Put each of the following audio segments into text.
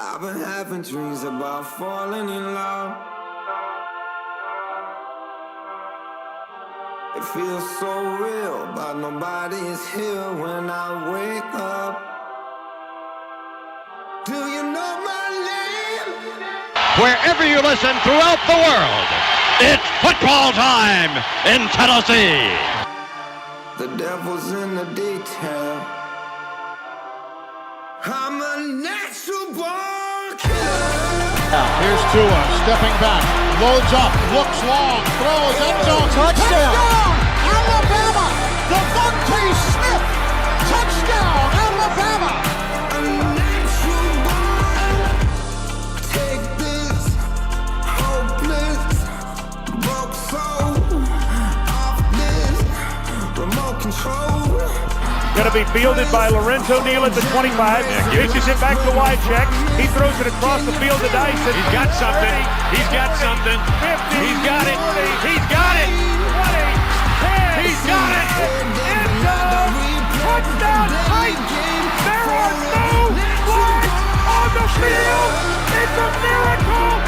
I've been having dreams about falling in love. It feels so real, but nobody is here when I wake up. Do you know my name? Wherever you listen throughout the world, it's football time in Tennessee. The devil's in the detail. I'm a natural born killer. Here's Tua, stepping back, loads up, looks long, throws, end zone, touchdown! Alabama! Devontae Smith! Touchdown, Alabama! A natural born. Take this hopeless broke soul off this remote control. Going to be fielded by Lorenzo Neal at the 25. Pitches it back to Wycheck. He throws it across the field to Dyson. He's got something. He's got something. 50. He's got it. 40, He's got it. 20, 10. He's got it. End zone. Touchdown. Heights. There are no flags on the field. It's a miracle.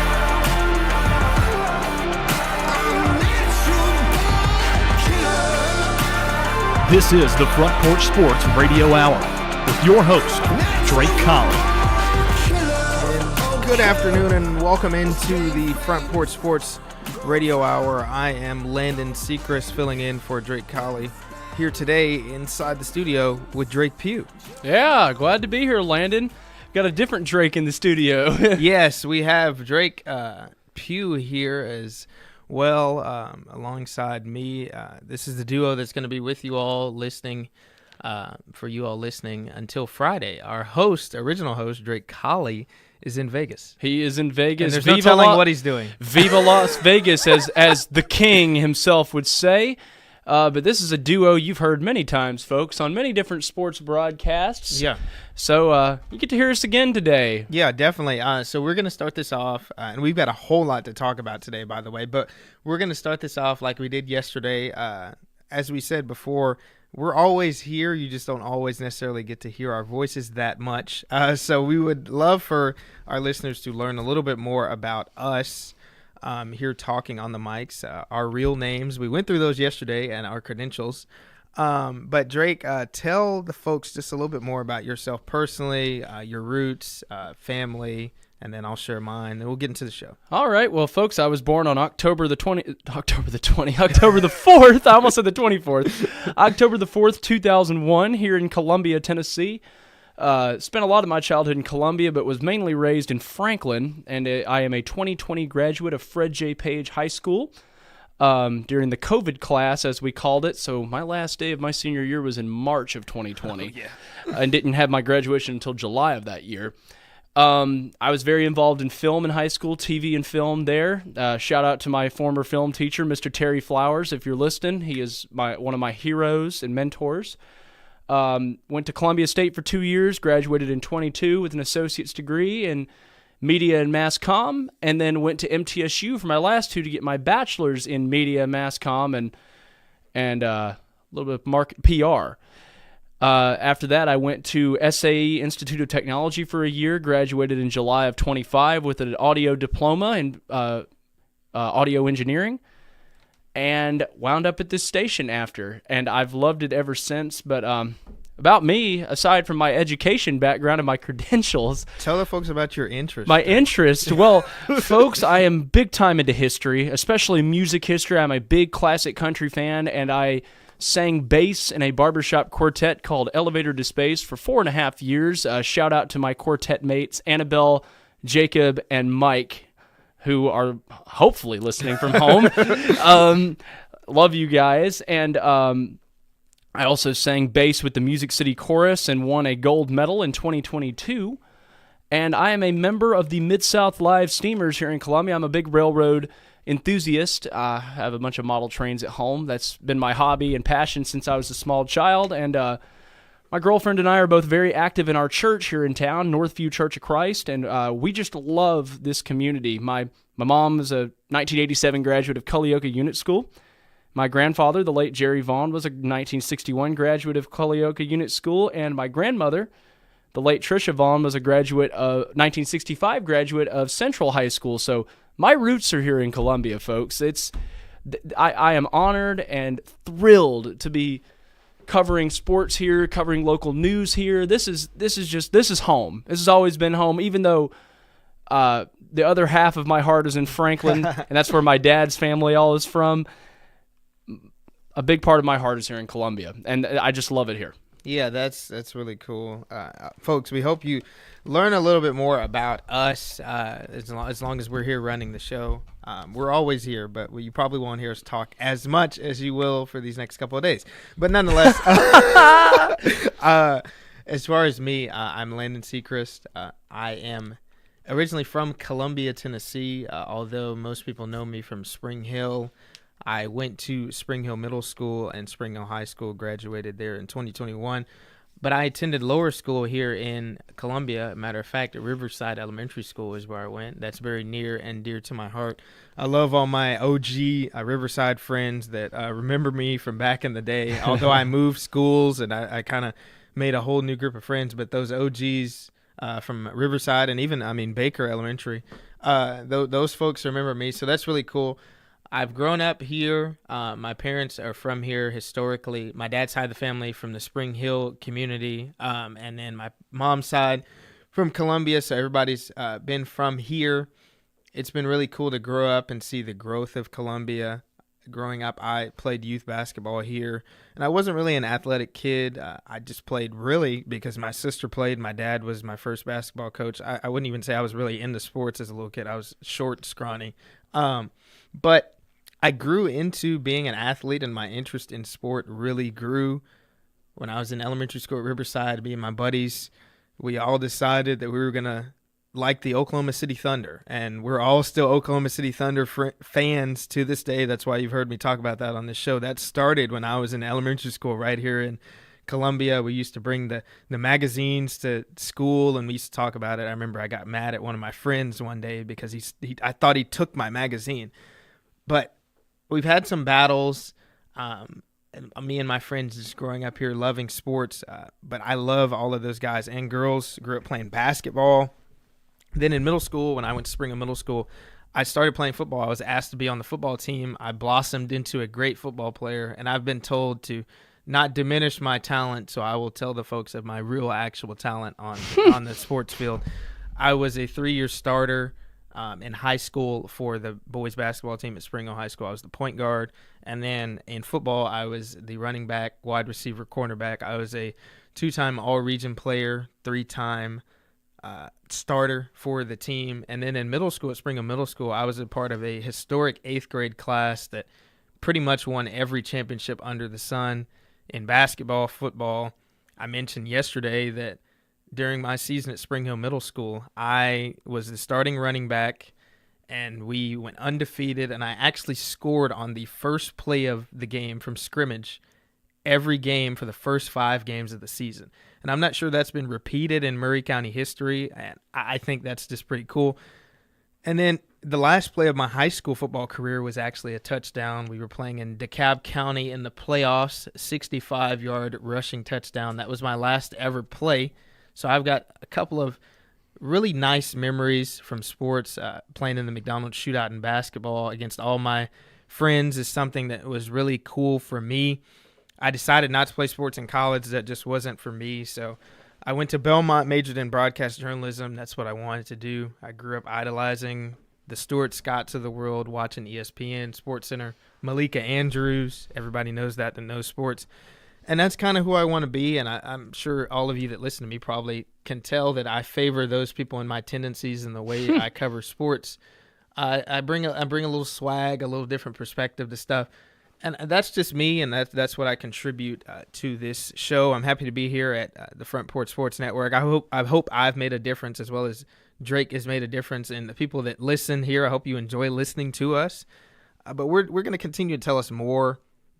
This is the Front Porch Sports Radio Hour with your host, Drake Colley. Good afternoon and welcome into the Front Porch Sports Radio Hour. I am Landon Sechrist filling in for Drake Colley here today inside the studio with Drake Pugh. Yeah, glad to be here, Landon. Got a different Drake in the studio. Yes, we have Drake Pugh here as well, alongside me. This is the duo that's going to be with you all listening, for you all listening until Friday. Our host, original host, Drake Colley, is in Vegas. He is in Vegas. And there's no telling what he's doing. Viva Las Vegas, as the king himself would say. But this is a duo you've heard many times, folks, on many different sports broadcasts. Yeah. So you get to hear us again today. Yeah, definitely. So we're going to start this off, and we've got a whole lot to talk about today, by the way, but we're going to start this off like we did yesterday. As we said before, we're always here. You just don't always necessarily get to hear our voices that much. So we would love for our listeners to learn a little bit more about us here talking on the mics, our real names. We went through those yesterday and our credentials. But Drake, tell the folks just a little bit more about yourself personally, your roots, family, and then I'll share mine, and we'll get into the show. All right. Well, folks, I was born on October the 4th. I almost said the 24th. October the 4th, 2001, here in Columbia, Tennessee. Spent a lot of my childhood in Columbia, but was mainly raised in Franklin, and I am a 2020 graduate of Fred J. Page High School during the COVID class, as we called it. So my last day of my senior year was in March of 2020, and didn't have my graduation until July of that year. I was very involved in film in high school, TV and film there. Shout out to my former film teacher, Mr. Terry Flowers, if you're listening. He is one of my heroes and mentors. Went to Columbia State for 2 years, graduated in 22 with an associate's degree in media and mass comm, and then went to MTSU for my last two to get my bachelor's in media, mass comm, and a little bit of market PR. After that, I went to SAE Institute of Technology for a year, graduated in July of 25 with an audio diploma in audio engineering, and wound up at this station after, and I've loved it ever since. But about me, aside from my education background and my credentials, tell the folks about your interest. My interest, well, folks, I am big time into history, especially music history. I'm a big classic country fan, and I sang bass in a barbershop quartet called Elevator to Space for 4.5 years. Shout out to my quartet mates, Annabelle, Jacob, and Mike, who are hopefully listening from home. Love you guys. And I also sang bass with the Music City Chorus and won a gold medal in 2022. And I am a member of the Mid-South Live Steamers here in Columbia. I'm a big railroad enthusiast. I have a bunch of model trains at home. That's been my hobby and passion since I was a small child. And my girlfriend and I are both very active in our church here in town, Northview Church of Christ, and we just love this community. My mom is a 1987 graduate of Culleoka Unit School. My grandfather, the late Jerry Vaughn, was a 1961 graduate of Culleoka Unit School, and my grandmother, The late Trisha Vaughn was a 1965 graduate of Central High School. So my roots are here in Columbia, folks. I am honored and thrilled to be covering sports here, covering local news here. This is home. This has always been home, even though the other half of my heart is in Franklin, and that's where my dad's family all is from. A big part of my heart is here in Columbia, and I just love it here. Yeah, that's really cool. Folks, we hope you learn a little bit more about us as long as we're here running the show. We're always here, but you probably won't hear us talk as much as you will for these next couple of days. But nonetheless, as far as me, I'm Landon Seacrest. I am originally from Columbia, Tennessee, although most people know me from Spring Hill. I went to Spring Hill Middle School and Spring Hill High School, graduated there in 2021. But I attended lower school here in Columbia. Matter of fact, at Riverside Elementary School is where I went. That's very near and dear to my heart. I love all my OG Riverside friends that remember me from back in the day. Although I moved schools and I kind of made a whole new group of friends, but those OGs from Riverside and even, Baker Elementary, those folks remember me. So that's really cool. I've grown up here. My parents are from here historically. My dad's side of the family from the Spring Hill community, and then my mom's side from Columbia. So everybody's been from here. It's been really cool to grow up and see the growth of Columbia. Growing up, I played youth basketball here, and I wasn't really an athletic kid. I just played really because my sister played. My dad was my first basketball coach. I wouldn't even say I was really into sports as a little kid. I was short, scrawny. But I grew into being an athlete, and my interest in sport really grew when I was in elementary school at Riverside. Me and my buddies, we all decided that we were going to like the Oklahoma City Thunder, and we're all still Oklahoma City Thunder fans to this day. That's why you've heard me talk about that on this show. That started when I was in elementary school right here in Columbia. We used to bring the magazines to school, and we used to talk about it. I remember I got mad at one of my friends one day because I thought he took my magazine. But we've had some battles, and me and my friends just growing up here loving sports, but I love all of those guys and girls. Grew up playing basketball. Then in middle school, when I went to Spring Hill Middle School, I started playing football. I was asked to be on the football team. I blossomed into a great football player, and I've been told to not diminish my talent, so I will tell the folks of my real actual talent on the sports field. I was a 3-year starter in high school for the boys basketball team at Spring Hill High School. I was the point guard. And then in football, I was the running back, wide receiver, cornerback. I was a 2-time all-region player, 3-time starter for the team. And then in middle school at Spring Hill Middle School, I was a part of a historic 8th grade class that pretty much won every championship under the sun in basketball, football. I mentioned yesterday that during my season at Spring Hill Middle School, I was the starting running back, and we went undefeated, and I actually scored on the first play of the game from scrimmage every game for the first 5 games of the season. And I'm not sure that's been repeated in Murray County history, and I think that's just pretty cool. And then the last play of my high school football career was actually a touchdown. We were playing in DeKalb County in the playoffs, 65-yard rushing touchdown. That was my last ever play. So I've got a couple of really nice memories from sports. Playing in the McDonald's shootout in basketball against all my friends is something that was really cool for me. I decided not to play sports in college. That just wasn't for me. So I went to Belmont, majored in broadcast journalism. That's what I wanted to do. I grew up idolizing the Stuart Scotts of the world, watching ESPN, SportsCenter, Malika Andrews. Everybody knows that knows sports. And that's kind of who I want to be, and I'm sure all of you that listen to me probably can tell that I favor those people in my tendencies and the way I cover sports. I bring a little swag, a little different perspective to stuff, and that's just me, and that's what I contribute to this show. I'm happy to be here at the Front Porch Sports Network. I hope I've made a difference, as well as Drake has made a difference, and the people that listen here. I hope you enjoy listening to us. But we're going to continue to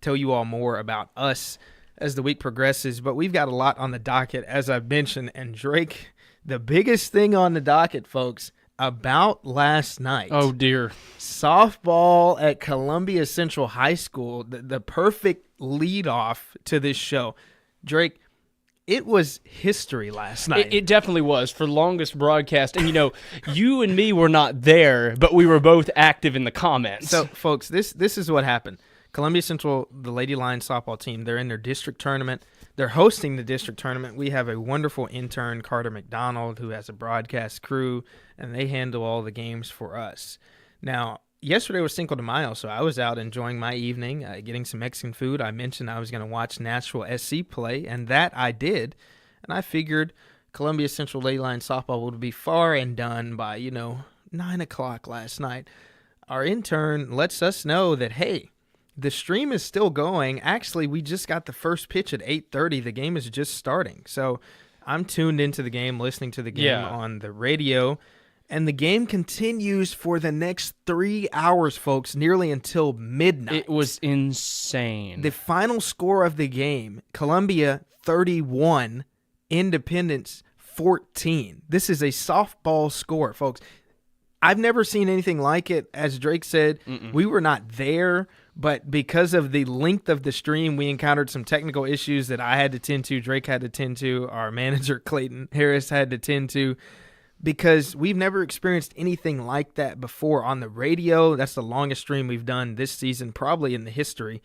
tell you all more about us as the week progresses, but we've got a lot on the docket, as I've mentioned. And Drake, the biggest thing on the docket, folks, about last night. Oh, dear. Softball at Columbia Central High School, the perfect lead-off to this show. Drake, it was history last night. It definitely was for the longest broadcast. And, you and me were not there, but we were both active in the comments. So, folks, this is what happened. Columbia Central, the Lady Lions softball team, they're in their district tournament. They're hosting the district tournament. We have a wonderful intern, Carter McDonald, who has a broadcast crew, and they handle all the games for us. Now, yesterday was Cinco de Mayo, so I was out enjoying my evening, getting some Mexican food. I mentioned I was going to watch Nashville SC play, and that I did. And I figured Columbia Central Lady Lions softball would be far and done by, 9 o'clock last night. Our intern lets us know that, hey, the stream is still going. Actually, we just got the first pitch at 8:30. The game is just starting. So I'm tuned into the game, listening to the game on the radio. And the game continues for the next 3 hours, folks, nearly until midnight. It was insane. The final score of the game, Columbia 31, Independence 14. This is a softball score, folks. I've never seen anything like it. As Drake said, we were not there, but because of the length of the stream, we encountered some technical issues that I had to tend to, Drake had to tend to, our manager Clayton Harris had to tend to, because we've never experienced anything like that before on the radio. That's the longest stream we've done this season, probably in the history.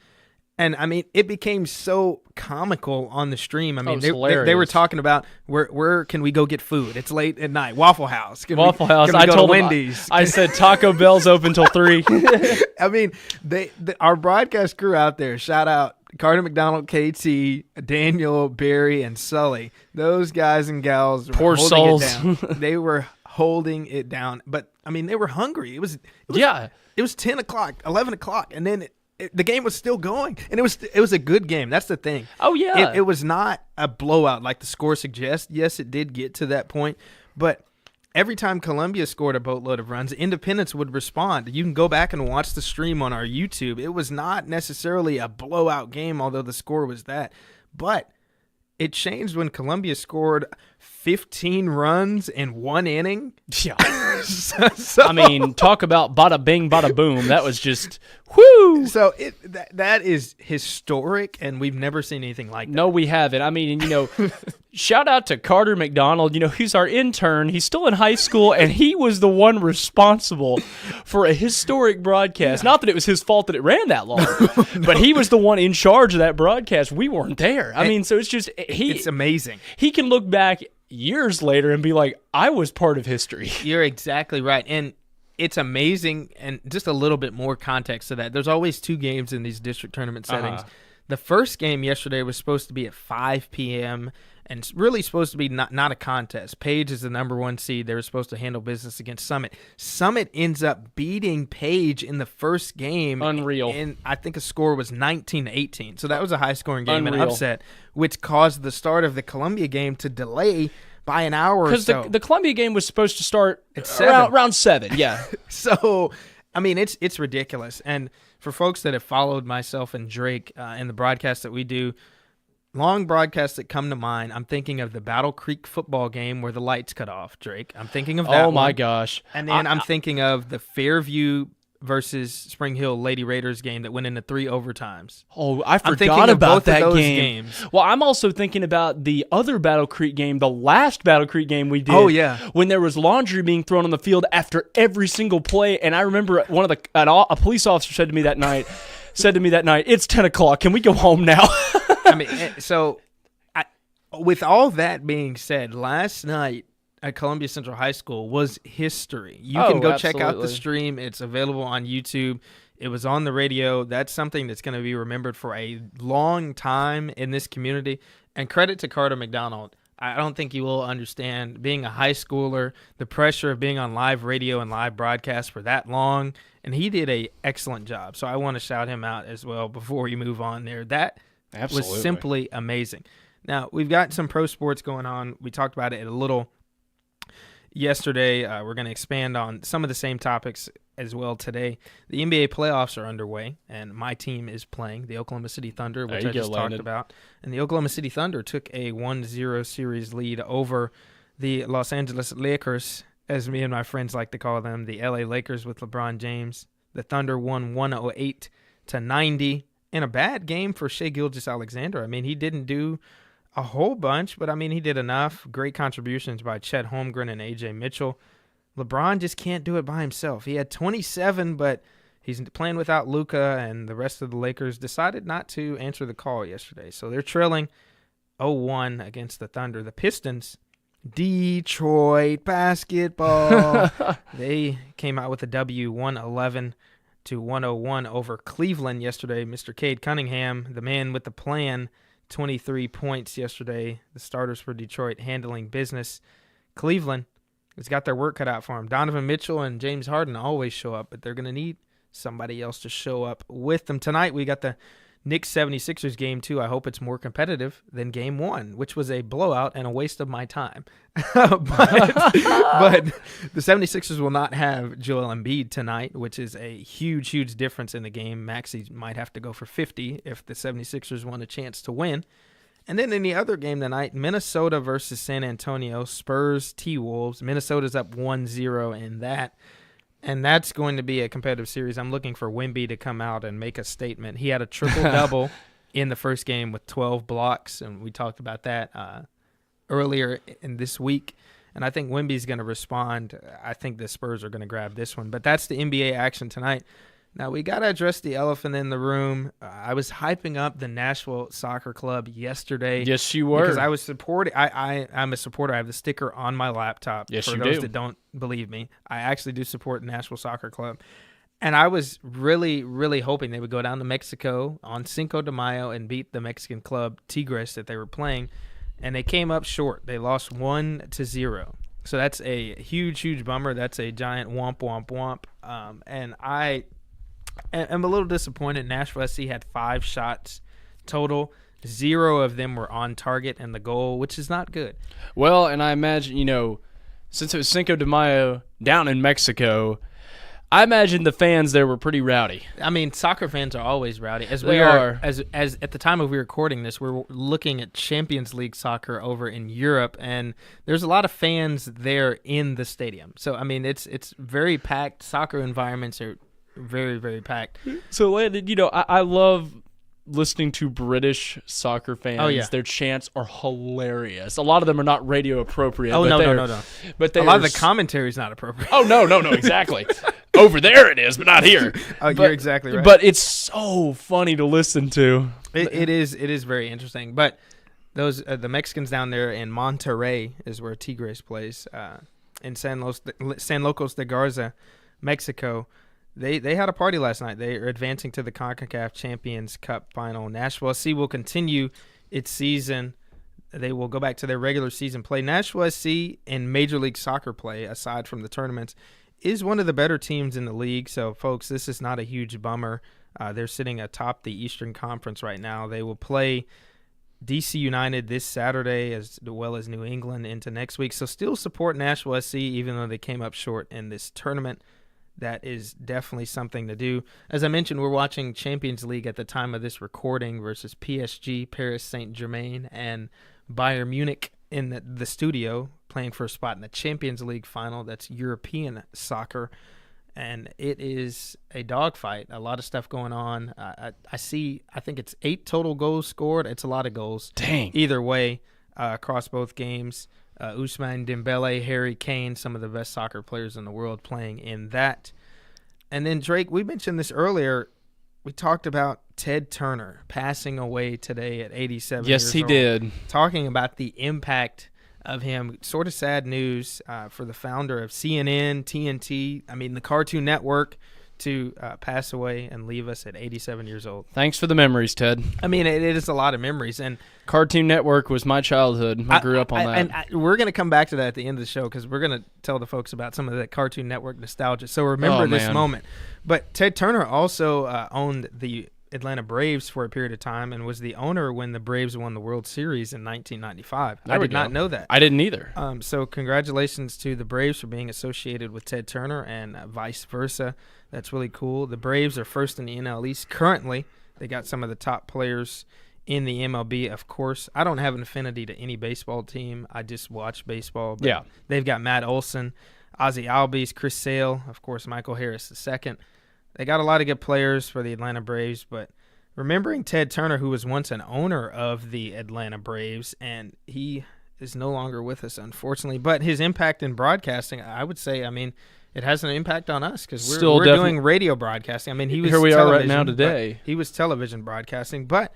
And, I mean, it became so comical on the stream. I mean, they were talking about where can we go get food? It's late at night. Waffle House. Waffle House. Can we go told to them, Wendy's. I said Taco Bell's open till 3. I mean, our broadcast crew out there, shout out Carter McDonald, KT, Daniel, Barry, and Sully. Those guys and gals were Poor holding souls. it down. They were holding it down. But, I mean, they were hungry. It was It was 10 o'clock, 11 o'clock, and then the game was still going, and it was a good game. That's the thing. Oh, yeah. It was not a blowout like the score suggests. Yes, it did get to that point, but every time Columbia scored a boatload of runs, Independence would respond. You can go back and watch the stream on our YouTube. It was not necessarily a blowout game, although the score was that, but it changed when Columbia scored 15 runs in one inning. Yeah. So, I mean, talk about bada bing, bada boom. That was just, whoo. So that is historic, and we've never seen anything like that. No, we haven't. I mean, shout out to Carter McDonald. He's our intern. He's still in high school, and he was the one responsible for a historic broadcast. Not that it was his fault that it ran that long, but he was the one in charge of that broadcast. We weren't there. I mean, so it's just it's amazing. He can look back years later and be like, I was part of history. You're exactly right. And it's amazing. And just a little bit more context to that. There's always 2 games in these district tournament settings. The first game yesterday was supposed to be at 5 p.m. and it's really supposed to be not a contest. Page is the number 1 seed. They were supposed to handle business against Summit. Summit ends up beating Page in the first game. Unreal. And I think a score was 19-18. So that was a high-scoring game and Unreal. upset, which caused the start of the Columbia game to delay by an hour or so. Because the Columbia game was supposed to start at 7. Around 7, yeah. So, I mean, it's ridiculous. And for folks that have followed myself and Drake in the broadcasts that we do, long broadcasts that come to mind, I'm thinking of the Battle Creek football game where the lights cut off, Drake. I'm thinking of that Oh, my one. gosh. And then I'm thinking of the Fairview versus Spring Hill Lady Raiders game that went into 3 overtimes. Oh, I I'm thinking forgot of about both of that those game. games. Well, I'm also thinking about the other Battle Creek game, the last Battle Creek game we did. Oh, yeah. When there was laundry being thrown on the field after every single play, and I remember a police officer said to me that night, "It's 10 o'clock. Can we go home now?" I mean, so with all that being said, last night at Columbia Central High School was history. You can go check out the absolutely. stream. It's available on YouTube. It was on the radio. That's something that's going to be remembered for a long time in this community. And credit to Carter McDonald. I don't think you will understand being a high schooler, the pressure of being on live radio and live broadcast for that long. And he did an excellent job. So I want to shout him out as well before we move on there. That Absolutely. was simply amazing. Now, we've got some pro sports going on. We talked about it a little yesterday. We're going to expand on some of the same topics as well today. The NBA playoffs are underway, and my team is playing, the Oklahoma City Thunder, which I just talked about. And the Oklahoma City Thunder took a 1-0 series lead over the Los Angeles Lakers, as me and my friends like to call them, the LA Lakers with LeBron James. The Thunder won 108-90 in a bad game for Shai Gilgeous-Alexander. I mean, he didn't do a whole bunch, but I mean, he did enough. Great contributions by Chet Holmgren and A.J. Mitchell. LeBron just can't do it by himself. He had 27, but he's playing without Luka, and the rest of the Lakers decided not to answer the call yesterday. So they're trailing 0-1 against the Thunder. The Pistons, Detroit basketball, they came out with a W, 111-101 over Cleveland yesterday. Mr. Cade Cunningham, the man with the plan, 23 points yesterday. The starters for Detroit handling business. Cleveland has got their work cut out for them. Donovan Mitchell and James Harden always show up, but they're going to need somebody else to show up with them. Tonight we got the Knicks 76ers game 2. I hope it's more competitive than game 1, which was a blowout and a waste of my time. but the 76ers will not have Joel Embiid tonight, which is a huge, huge difference in the game. Maxey might have to go for 50 if the 76ers want a chance to win. And then in the other game tonight, Minnesota versus San Antonio, Spurs, T-Wolves. Minnesota's up 1-0 in that. And that's going to be a competitive series. I'm looking for Wemby to come out and make a statement. He had a triple-double in the first game with 12 blocks, and we talked about that earlier in this week. And I think Wemby's going to respond. I think the Spurs are going to grab this one. But that's the NBA action tonight. Now, we got to address the elephant in the room. I was hyping up the Nashville Soccer Club yesterday. Yes, you were. Because I was supporting. I'm a supporter. I have the sticker on my laptop. Yes, for you those do. that don't believe me, I actually do support the Nashville Soccer Club. And I was really, really hoping they would go down to Mexico on Cinco de Mayo and beat the Mexican club Tigres that they were playing. And they came up short. They lost 1-0. So that's a huge, huge bummer. That's a giant womp, womp, womp. And I'm a little disappointed. Nashville SC had 5 shots total. 0 of them were on target and the goal, which is not good. Well, and I imagine, since it was Cinco de Mayo down in Mexico, I imagine the fans there were pretty rowdy. I mean, soccer fans are always rowdy. As at the time of we recording this, we're looking at Champions League soccer over in Europe, and there's a lot of fans there in the stadium. So I mean, it's very packed. Soccer environments are very, very packed. So, Landon, I love listening to British soccer fans. Oh, yeah. Their chants are hilarious. A lot of them are not radio appropriate. Oh, but no. But A lot of the commentary is not appropriate. Oh, no, exactly. Over there it is, but not here. You're exactly right. But it's so funny to listen to. It is very interesting. But those the Mexicans down there in Monterrey is where Tigres plays, in San Locos de Garza, Mexico. They had a party last night. They are advancing to the CONCACAF Champions Cup final. Nashville SC will continue its season. They will go back to their regular season play. Nashville SC in Major League Soccer play, aside from the tournaments, is one of the better teams in the league. So, folks, this is not a huge bummer. They're sitting atop the Eastern Conference right now. They will play DC United this Saturday as well as New England into next week. So still support Nashville SC even though they came up short in this tournament. That is definitely something to do. As I mentioned, we're watching Champions League at the time of this recording versus PSG, Paris Saint-Germain, and Bayern Munich in the studio playing for a spot in the Champions League final. That's European soccer. And it is a dogfight. A lot of stuff going on. I think it's 8 total goals scored. It's a lot of goals. Dang. Either way, across both games. Ousmane Dembele, Harry Kane, some of the best soccer players in the world playing in that. And then, Drake, we mentioned this earlier. We talked about Ted Turner passing away today at 87 years old. Yes, he did. Talking about the impact of him. Sort of sad news for the founder of CNN, TNT, the Cartoon Network, to pass away and leave us at 87 years old. Thanks for the memories, Ted. It is a lot of memories. And Cartoon Network was my childhood. I grew up on that. And we're going to come back to that at the end of the show because we're going to tell the folks about some of that Cartoon Network nostalgia. So remember this moment. But Ted Turner also owned the Atlanta Braves for a period of time and was the owner when the Braves won the World Series in 1995. I did not know that. I didn't either. So congratulations to the Braves for being associated with Ted Turner and vice versa. That's really cool. The Braves are first in the NL East currently. They got some of the top players in the MLB, of course. I don't have an affinity to any baseball team. I just watch baseball. But yeah. They've got Matt Olson, Ozzie Albies, Chris Sale, of course, Michael Harris II. They got a lot of good players for the Atlanta Braves, but remembering Ted Turner, who was once an owner of the Atlanta Braves, and he is no longer with us, unfortunately. But his impact in broadcasting, I would say, it has an impact on us because we're doing radio broadcasting. He was here we are right now today. He was television broadcasting, but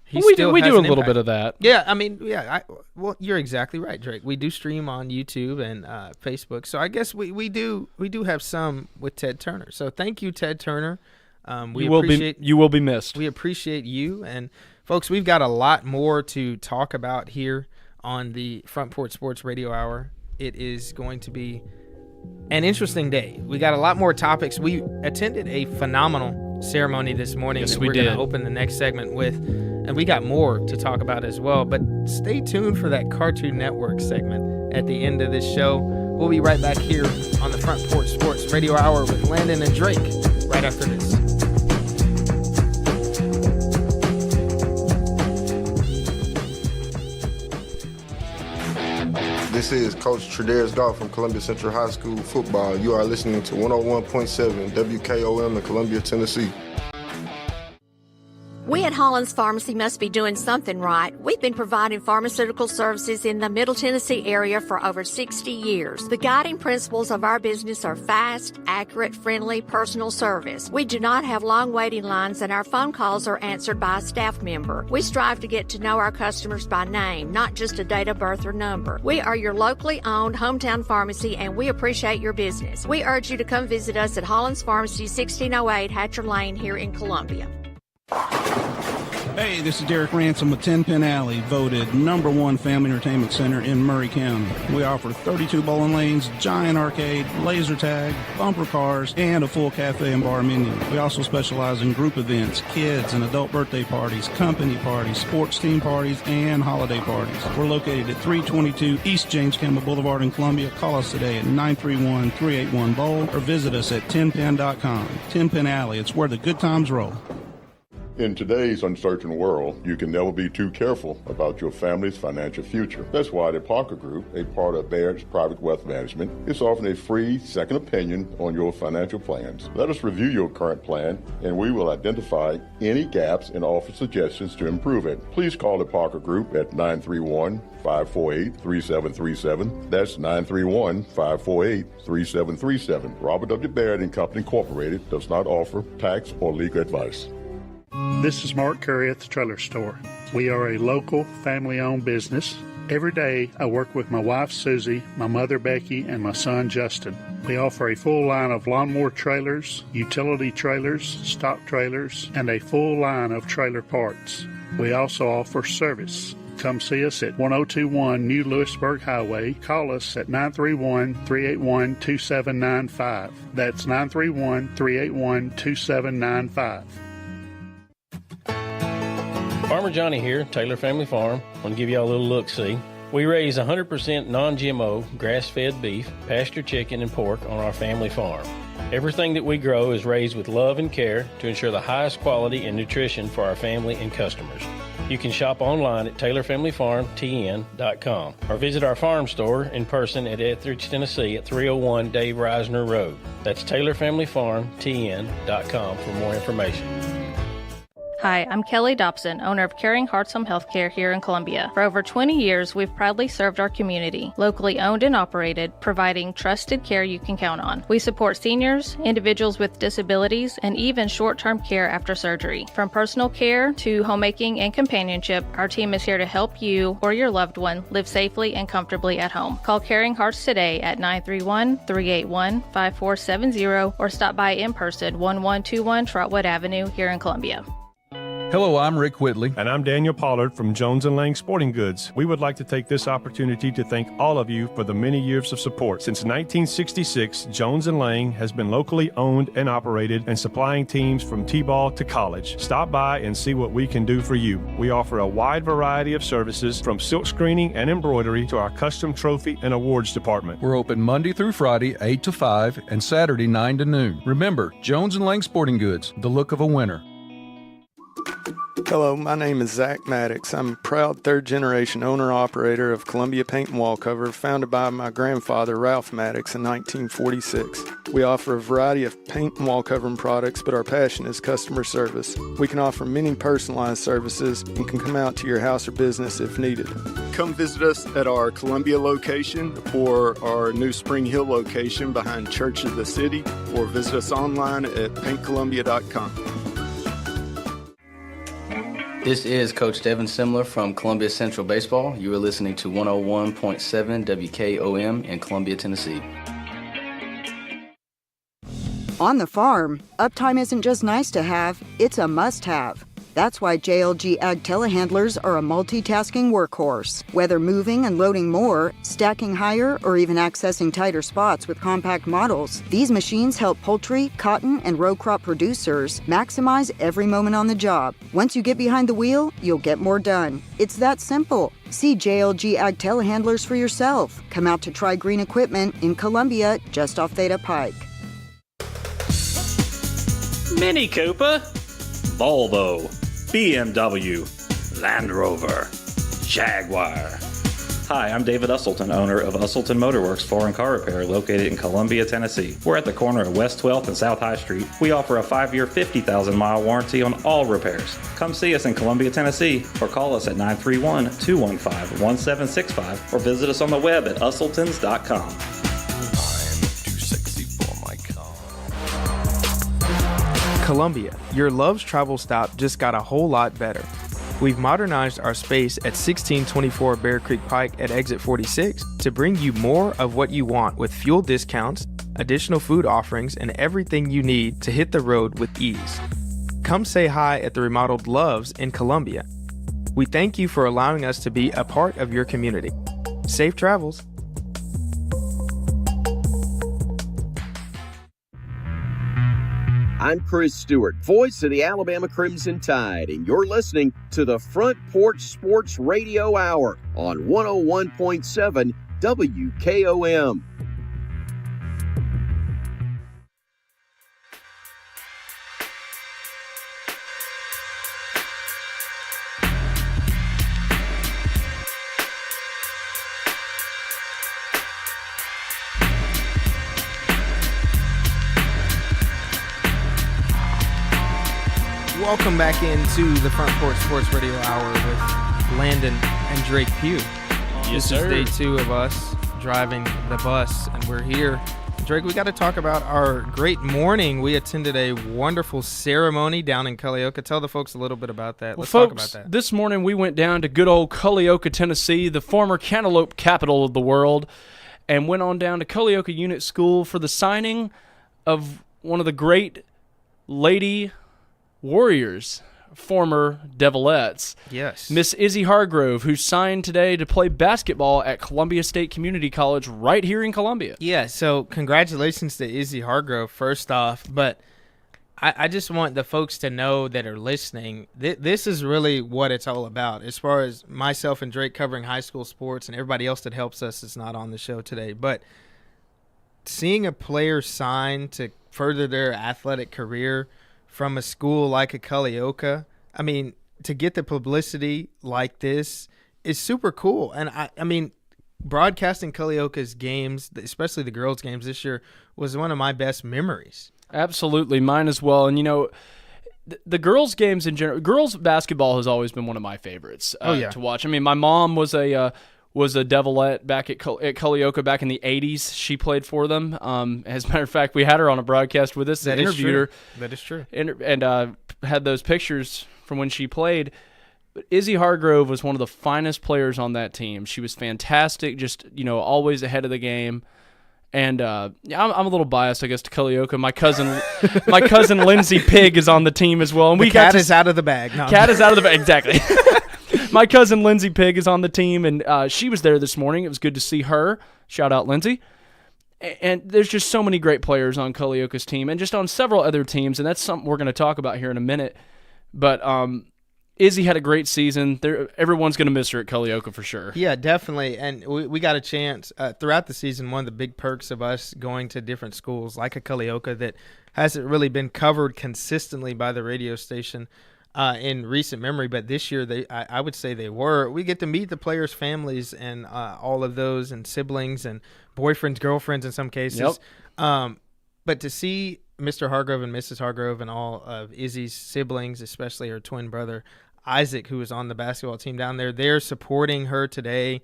he we still do has a an little impact. bit of that. Yeah, well, you're exactly right, Drake. We do stream on YouTube and Facebook, so I guess we do have some with Ted Turner. So thank you, Ted Turner. You will be missed. We appreciate you, and folks, we've got a lot more to talk about here on the Front Porch Sports Radio Hour. It is going to be an interesting day. We got a lot more topics. We attended a phenomenal ceremony this morning Yes, that we we're going did. to open the next segment with, and we got more to talk about as well. But stay tuned for that Cartoon Network segment at the end of this show. We'll be right back here on the Front Porch Sports Radio Hour with Landon and Drake right after this. This is Coach Tredaris Goff from Columbia Central High School football. You are listening to 101.7 WKOM in Columbia, Tennessee. We at Hollins Pharmacy must be doing something right. We've been providing pharmaceutical services in the Middle Tennessee area for over 60 years. The guiding principles of our business are fast, accurate, friendly, personal service. We do not have long waiting lines, and our phone calls are answered by a staff member. We strive to get to know our customers by name, not just a date of birth or number. We are your locally owned hometown pharmacy, and we appreciate your business. We urge you to come visit us at Hollins Pharmacy, 1608 Hatcher Lane here in Columbia. Hey, this is Derek Ransom with 10 Pin Alley, voted #1 family entertainment center in Murray County. We offer 32 bowling lanes, giant arcade, laser tag, bumper cars, and a full cafe and bar menu. We also specialize in group events, kids and adult birthday parties, company parties, sports team parties, and holiday parties. We're located at 322 East James Campbell Boulevard in Columbia. Call us today at 931-381-BOWL or visit us at 10pin.com. 10 Pin Alley, it's where the good times roll. In today's uncertain world, you can never be too careful about your family's financial future. That's why the Parker Group, a part of Baird's Private Wealth Management, is offering a free second opinion on your financial plans. Let us review your current plan, and we will identify any gaps and offer suggestions to improve it. Please call the Parker Group at 931-548-3737. That's 931-548-3737. Robert W. Baird & Company Incorporated does not offer tax or legal advice. This is Mark Curry at the Trailer Store. We are a local, family-owned business. Every day, I work with my wife, Susie, my mother, Becky, and my son, Justin. We offer a full line of lawnmower trailers, utility trailers, stock trailers, and a full line of trailer parts. We also offer service. Come see us at 1021 New Lewisburg Highway. Call us at 931-381-2795. That's 931-381-2795. Farmer Johnny here, Taylor Family Farm. I want to give y'all a little look-see. We raise 100% non-GMO, grass-fed beef, pasture chicken, and pork on our family farm. Everything that we grow is raised with love and care to ensure the highest quality and nutrition for our family and customers. You can shop online at TaylorFamilyFarmTN.com or visit our farm store in person at Etheridge, Tennessee at 301 Dave Reisner Road. That's TaylorFamilyFarmTN.com for more information. Hi, I'm Kelly Dobson, owner of Caring Hearts Home Healthcare here in Columbia. For over 20 years, we've proudly served our community, locally owned and operated, providing trusted care you can count on. We support seniors, individuals with disabilities, and even short-term care after surgery. From personal care to homemaking and companionship, our team is here to help you or your loved one live safely and comfortably at home. Call Caring Hearts today at 931-381-5470 or stop by in person 1121 Trotwood Avenue here in Columbia. Hello, I'm Rick Whitley. And I'm Daniel Pollard from Jones & Lang Sporting Goods. We would like to take this opportunity to thank all of you for the many years of support. Since 1966, Jones & Lang has been locally owned and operated and supplying teams from T-ball to college. Stop by and see what we can do for you. We offer a wide variety of services from silk screening and embroidery to our custom trophy and awards department. We're open Monday through Friday, 8 to 5, and Saturday, 9 to noon. Remember, Jones & Lang Sporting Goods, the look of a winner. Hello, my name is Zach Maddox. I'm a proud third-generation owner-operator of Columbia Paint and Wall Cover, founded by my grandfather, Ralph Maddox, in 1946. We offer a variety of paint and wall covering products, but our passion is customer service. We can offer many personalized services and can come out to your house or business if needed. Come visit us at our Columbia location or our new Spring Hill location behind Church of the City, or visit us online at paintcolumbia.com. This is Coach Devin Simler from Columbia Central Baseball. You are listening to 101.7 WKOM in Columbia, Tennessee. On the farm, uptime isn't just nice to have, it's a must-have. That's why JLG Ag telehandlers are a multitasking workhorse. Whether moving and loading more, stacking higher, or even accessing tighter spots with compact models, these machines help poultry, cotton, and row crop producers maximize every moment on the job. Once you get behind the wheel, you'll get more done. It's that simple. See JLG Ag telehandlers for yourself. Come out to try green equipment in Columbia, just off Theta Pike. Mini Cooper, Volvo, BMW, Land Rover, Jaguar. Hi, I'm David Usselton, owner of Usselton Motorworks Floor and Car Repair, located in Columbia, Tennessee. We're at the corner of West 12th and South High Street. We offer a 5-year, 50,000-mile warranty on all repairs. Come see us in Columbia, Tennessee, or call us at 931-215-1765, or visit us on the web at usseltons.com. Columbia, your Love's travel stop just got a whole lot better. We've modernized our space at 1624 Bear Creek Pike at exit 46 to bring you more of what you want with fuel discounts, additional food offerings, and everything you need to hit the road with ease. Come say hi at the remodeled Love's in Columbia. We thank you for allowing us to be a part of your community. Safe travels. I'm Chris Stewart, voice of the Alabama Crimson Tide, and you're listening to the Front Porch Sports Radio Hour on 101.7 WKOM. Welcome back into the Front Porch Sports Radio Hour with Landon and Drake Pugh. Yes, this is sir. day 2 of us driving the bus, and we're here. Drake, we got to talk about our great morning. We attended a wonderful ceremony down in Culleoka. Tell the folks a little bit about that. Let's talk about that. This morning we went down to good old Culleoka, Tennessee, the former cantaloupe capital of the world, and went on down to Culleoka Unit School for the signing of one of the great lady Warriors, former Devilettes. Yes. Miss Izzy Hargrove, who signed today to play basketball at Columbia State Community College right here in Columbia. Yeah, so congratulations to Izzy Hargrove, first off. But I just want the folks to know that are listening, this is really what it's all about. As far as myself and Drake covering high school sports and everybody else that helps us is not on the show today. But seeing a player sign to further their athletic career from a school like a Culleoka, I mean, to get the publicity like this is super cool. And I mean, broadcasting Culleoka's games, especially the girls' games this year, was one of my best memories. Absolutely, mine as well. And, you know, the girls' games in general, girls' basketball has always been one of my favorites to watch. I mean, my mom was a Devilette back at Culleoka back in the 80s. She played for them. As a matter of fact, we had her on a broadcast with us. That interviewed her. That is true. And had those pictures from when she played. But Izzy Hargrove was one of the finest players on that team. She was fantastic, just, you know, always ahead of the game. And I'm a little biased, I guess, to Culleoka. My cousin Lindsay Pigg is on the team as well. And the cat is out of the bag. No, cat is out of the bag, exactly. My cousin Lindsay Pigg is on the team, and she was there this morning. It was good to see her. Shout out, Lindsay. And there's just so many great players on Culleoka's team and just on several other teams, and that's something we're going to talk about here in a minute. But Izzy had a great season. Everyone's going to miss her at Culleoka for sure. Yeah, definitely. And we got a chance throughout the season. One of the big perks of us going to different schools like a Culleoka that hasn't really been covered consistently by the radio station. in recent memory, but this year I would say they were. We get to meet the players' families and all of those, and siblings and boyfriends, girlfriends in some cases. Yep. But to see Mr. Hargrove and Mrs. Hargrove and all of Izzy's siblings, especially her twin brother Isaac, who was on the basketball team down there, they're supporting her today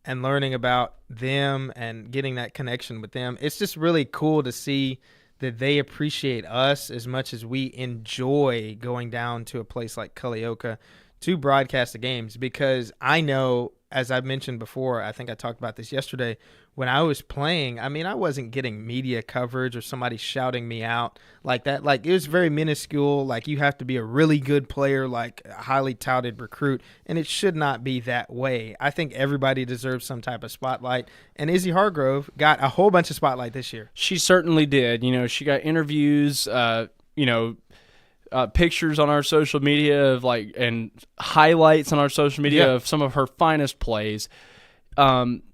and learning about them and getting that connection with them. It's just really cool to see that they appreciate us as much as we enjoy going down to a place like Culleoka to broadcast the games, because I know, as I've mentioned before, I think I talked about this yesterday, when I was playing, I mean, I wasn't getting media coverage or somebody shouting me out like that. Like, it was very minuscule. Like, you have to be a really good player, like a highly touted recruit, and it should not be that way. I think everybody deserves some type of spotlight, and Izzy Hargrove got a whole bunch of spotlight this year. She certainly did. You know, she got interviews, pictures on our social media of and highlights on our social media of some of her finest plays.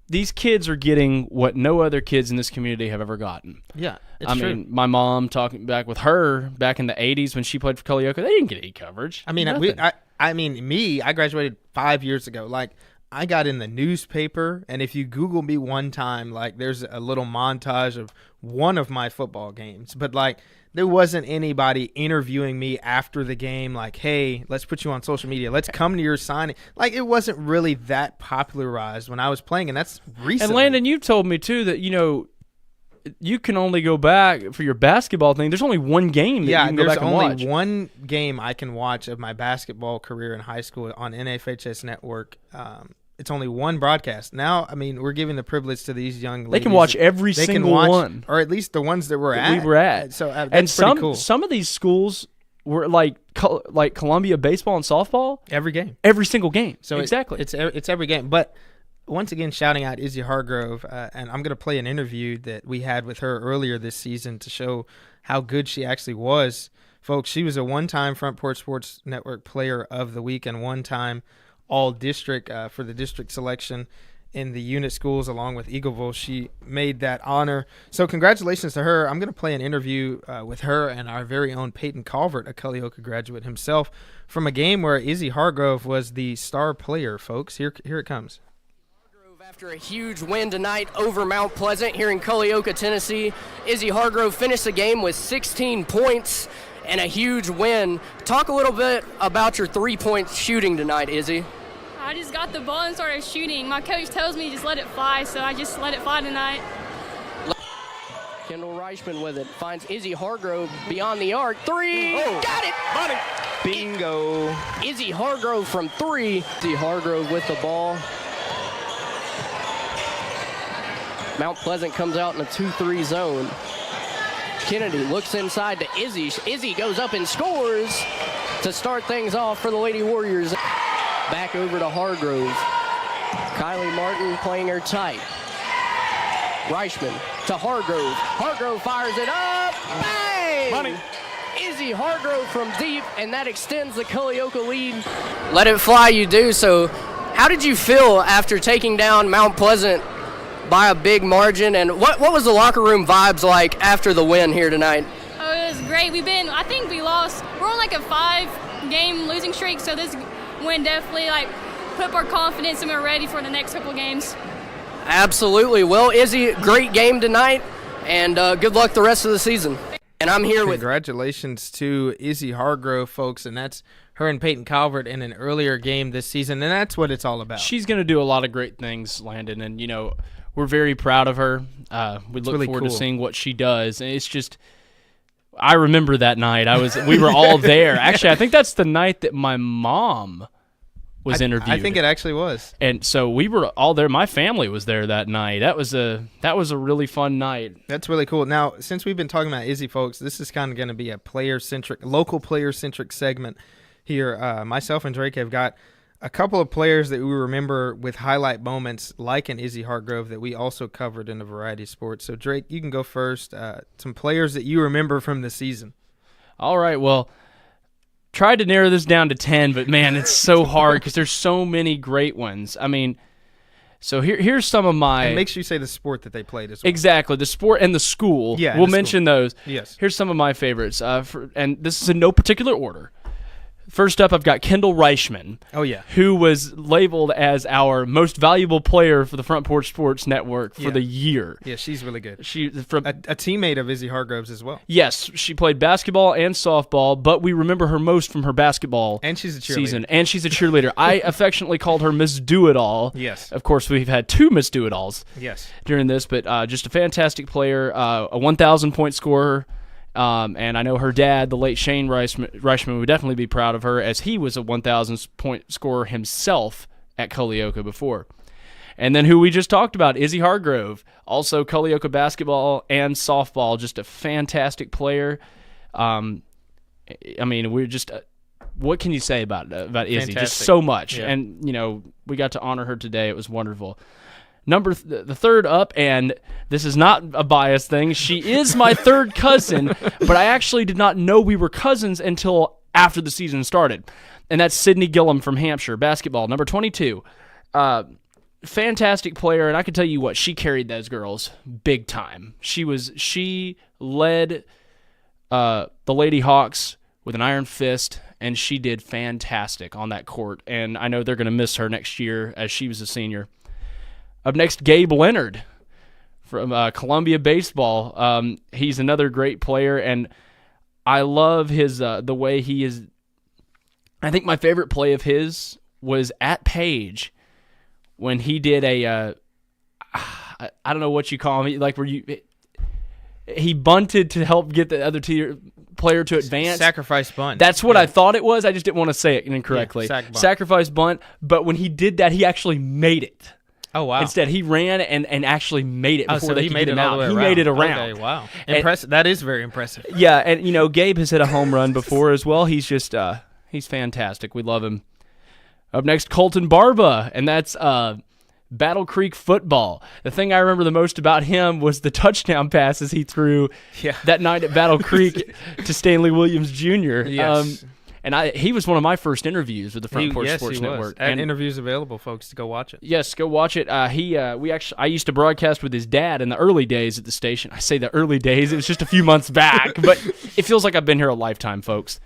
These kids are getting what no other kids in this community have ever gotten. Yeah, I mean, my mom talking back with her back in the 80s when she played for Culleoka, they didn't get any coverage. I mean, I graduated 5 years ago. Like, I got in the newspaper, and if you Google me one time, like, there's a little montage of one of my football games. But, like, there wasn't anybody interviewing me after the game, like, hey, let's put you on social media. Let's come to your signing. Like, it wasn't really that popularized when I was playing, and that's recently. And, Landon, you told me, too, that, you can only go back for your basketball thing. There's only one game that you can go back and watch. There's only one game I can watch of my basketball career in high school on NFHS Network. It's only one broadcast. Now, I mean, we're giving the privilege to these young ladies. They can watch every single one. Or at least the ones that we're at. We were at. So that's pretty cool. Some of these schools were like Columbia baseball and softball. Every game. Every single game. So exactly. It's every game. But once again, shouting out Izzy Hargrove, and I'm going to play an interview that we had with her earlier this season to show how good she actually was. Folks, she was a one-time Front Porch Sports Network Player of the Week and one-time All-District for the district selection in the unit schools along with Eagleville. She made that honor. So congratulations to her. I'm going to play an interview with her and our very own Peyton Calvert, a Culleoka graduate himself, from a game where Izzy Hargrove was the star player, folks. Here it comes. After a huge win tonight over Mount Pleasant here in Culleoka, Tennessee, Izzy Hargrove finished the game with 16 points and a huge win. Talk a little bit about your three-point shooting tonight, Izzy. I just got the ball and started shooting. My coach tells me just let it fly, so I just let it fly tonight. Kendall Reichman with it. Finds Izzy Hargrove beyond the arc. Three! Oh. Got it! Money. Bingo. Izzy Hargrove from three. Izzy Hargrove with the ball. Mount Pleasant comes out in a 2-3 zone. Kennedy looks inside to Izzy. Izzy goes up and scores to start things off for the Lady Warriors. Back over to Hargrove. Kylie Martin playing her tight. Reichman to Hargrove. Hargrove fires it up. Bang! Money. Izzy Hargrove from deep, and that extends the Culleoka lead. Let it fly, you do. So how did you feel after taking down Mount Pleasant by a big margin, and what was the locker room vibes like after the win here tonight? Oh, it was great. I think we lost. We're on like a 5-game losing streak, so this win definitely put up our confidence and we're ready for the next couple of games. Absolutely. Well, Izzy, great game tonight, and good luck the rest of the season. And I'm here with. Congratulations to Izzy Hargrove, folks, and that's her and Peyton Calvert in an earlier game this season, and that's what it's all about. She's going to do a lot of great things, Landon, and we're very proud of her. We look really forward cool to seeing what she does. And it's just, I remember that night. We were all there. Actually, I think that's the night that my mom was interviewed. I think it actually was. And so we were all there. My family was there that night. That was a really fun night. That's really cool. Now, since we've been talking about Izzy, folks, this is kind of going to be a local player-centric segment here. Myself and Drake have got a couple of players that we remember with highlight moments like an Izzy Hargrove that we also covered in a variety of sports. So, Drake, you can go first. Some players that you remember from the season. All right, well, tried to narrow this down to 10, but, man, it's so hard because there's so many great ones. I mean, so here's some of my... And make sure you say the sport that they played as well. Exactly, the sport and the school. Yeah, we'll mention those. Yes. Here's some of my favorites, and this is in no particular order. First up, I've got Kendall Reichman. Oh, yeah. Who was labeled as our most valuable player for the Front Porch Sports Network for the year. Yeah, she's really good. She from a teammate of Izzy Hargrove's as well. Yes, she played basketball and softball, but we remember her most from her basketball and she's a cheerleader. season. And she's a cheerleader. I affectionately called her Miss Do-It-All. Yes. Of course, we've had 2 Miss Do-It-Alls during this, but just a fantastic player, a 1,000-point scorer. And I know her dad, the late Shane Reichman, would definitely be proud of her, as he was a 1,000-point scorer himself at Culleoka before. And then who we just talked about, Izzy Hargrove, also Culleoka basketball and softball, just a fantastic player. I mean, we're just what can you say about Izzy? Fantastic. Just so much. Yeah. And, we got to honor her today. It was wonderful. The third up, and this is not a biased thing, she is my third cousin, but I actually did not know we were cousins until after the season started. And that's Sydney Gillum from Hampshire, basketball, number 22. Fantastic player, and I can tell you what, she carried those girls big time. She led the Lady Hawks with an iron fist, and she did fantastic on that court. And I know they're going to miss her next year as she was a senior. Up next, Gabe Leonard from Columbia Baseball. He's another great player, and I love his the way he is. I think my favorite play of his was at Page when he did a I don't know what you call him, like where he bunted to help get the other player to advance. Sacrifice bunt. That's what I thought it was. I just didn't want to say it incorrectly. Yeah, Sacrifice bunt. But when he did that, he actually made it. Oh, wow. Instead, he ran and actually made it before so they he could made get him it all out. the way He around. made it around. Okay, wow. Impressive. That is very impressive. Yeah, and Gabe has hit a home run before as well. He's just he's fantastic. We love him. Up next, Colton Barba, and that's Battle Creek football. The thing I remember the most about him was the touchdown passes he threw that night at Battle Creek to Stanley Williams Jr. Yes. And he was one of my first interviews with the Front Porch Sports Network. And interviews available, folks, to go watch it. Yes, go watch it. I used to broadcast with his dad in the early days at the station. I say the early days; it was just a few months back, but it feels like I've been here a lifetime, folks.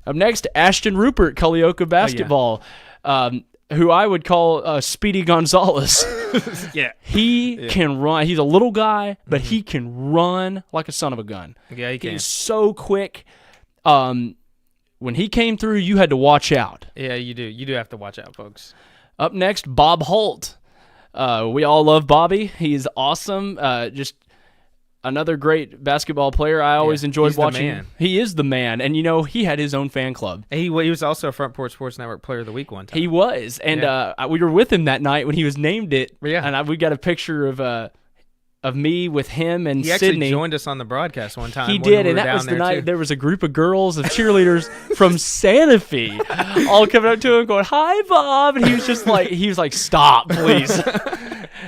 Up next, Ashton Rupert, Culleoka basketball, who I would call Speedy Gonzalez. He can run. He's a little guy, but he can run like a son of a gun. Yeah, he can. He's so quick. When he came through, you had to watch out. Yeah, you do. You do have to watch out, folks. Up next, Bob Holt. We all love Bobby. He's awesome. Just another great basketball player. I always enjoyed watching. Man. He is the man. And, he had his own fan club. He was also a Front Porch Sports Network Player of the Week one time. He was. And we were with him that night when he was named it. Yeah. And we got a picture of me with him and he Sydney. Actually joined us on the broadcast one time. He did, and that was the night there was a group of girls, of cheerleaders from Santa Fe, all coming up to him going, "Hi, Bob," and he was like, "Stop, please."